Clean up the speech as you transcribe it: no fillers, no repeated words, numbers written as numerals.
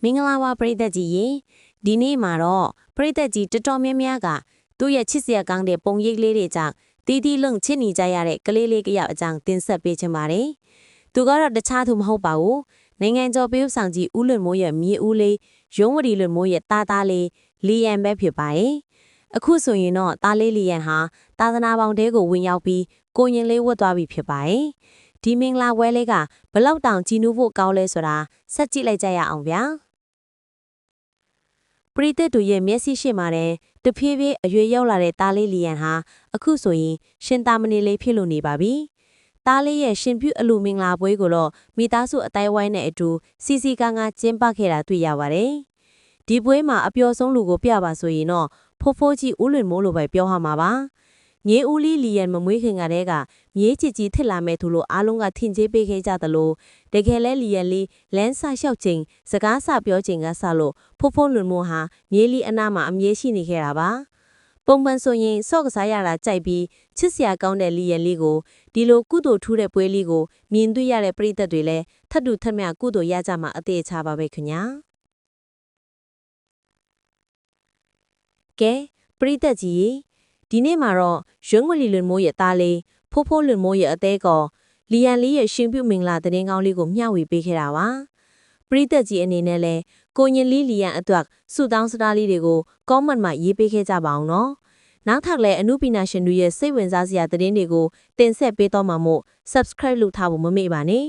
မင်္ဂလာပါပရိသတ်ကြီးရေဒီနေ့မှာတော့ပရိသတ်ကြီးတော်တော်များများကသူ့ရဲ့ချစ်စရာကောင်းတဲ့ပုံရိပ်လေးတွေကြောင့်တီးတီးလုံချစ်နေကြရတဲ့ကလေးလေးတစ်ယောက်အကြောင်းတင်ဆက်ပေးချင်ပါတယ်သူကတော့တခြားသူမဟုတ်ပါဘူးနိုင်ငံကျော်ပေးဦးဆောင်ကြီးဦးလွင်မိုးရဲ့မြေဦးလေးရုံးဝတီလွင်မိုးရဲ့သားလေးလီယန်ပဲဖြစ်ပါတယ်အခုဆိုရင်တော့သားလေးလီယန်ဟာသာသနာပေါင်းတဲကိုဝင်ရောက်ပြီးကိုရင်လေးဝတ်သွားပြီဖြစ်ပါတယ်ဒီမင်္ဂလာပွဲလေးကဘလောက်တောင်ကြည်နူးဖို့ကောင်းလဲဆိုတာဆက်ကြည့်လိုက်ကြရအောင်ဗျာပရိသတ်တို့ရဲ့မျက်စိရှိမှတဲ့တဖြည်းဖြည်းအရွယ်ရောက်လာတဲ့သားလေးလီယန်ဟာအခုဆိုရင်ရှင်သားမဏေလေးဖြစ်လို့နေပါပြီသားလေးရဲ့ရှင်ပြုအလူမင်္ဂလာပွဲကိုတော့မိသားစုအတိုင်းဝိုင်းနဲ့အတူစီစီကားကားကျင်းပခဲ့တာတွေ့ရပါတယ်ဒီပွဲမှာအပျော်ဆုံးလူကိုပြပါဆိုရင်တော့ဖိုးဖိုးကြီးဦးလွင်မိုးလိုပဲပြောရမှာပါမြေဦးလေးလီယန်မမွေးခင်ကတည်းကမြေချစ်ကြီးထစ်လာမဲ့သူလို့အားလုံးကထင်ကြေးပေးခဲ့ကြသလိုတကယ်လဲလီယန်လေးလမ်းဆလျှောက်ချိန်စကားဆပြောချိန်ကဆလို့ဖိုးဖိုးလွင်မိုးဟာမြေလီအနားမှာအမြဲရှိနေခဲ့တာပါပုံမှန်ဆိုရင်ဆော့ကစားရတာကြိုက်ပြီးချစ်စရာကောင်းတဲ့လီယန်လေးကိုဒီလိုကုသိုလ်ထူးတဲ့ပွဲလေးကိုမြင်တွေ့ရတဲ့ပရိသတ်တွေလည်းထပ်တူထပ်မျှကုသိုလ်ရကြမှာအသေးချပါပဲခင်ဗျာကဲပရိသတ်ကြီးဒီနေ့မှာတော့ရုံးဝလီလွင်မိုးရဲ့သားလေးဖိုးဖိုးလွင်မိုးရဲ့အသေးကောလီယန်လေးရဲ့ရှင်ပြုမင်္ဂလာသတင်းကောင်းလေးကိုမျှဝေပေးခဲ့တာပါပရိသတ်ကြီးအနေနဲ့လဲကိုရင်လေးလီယန်အတွက်စုတောင်းစတားလေးတွေကိုကောမန့်မှာရေးပေးခဲ့ကြပါအောင်နော်နောက်ထပ်လည်းအမှုပညာရှင်တွေရဲ့စိတ်ဝင်စားစရာသတင်းတွေကိုတင်ဆက်ပေးတော့မှာမို့ subscribe လုပ်ထားဖို့မမေ့ပါနဲ့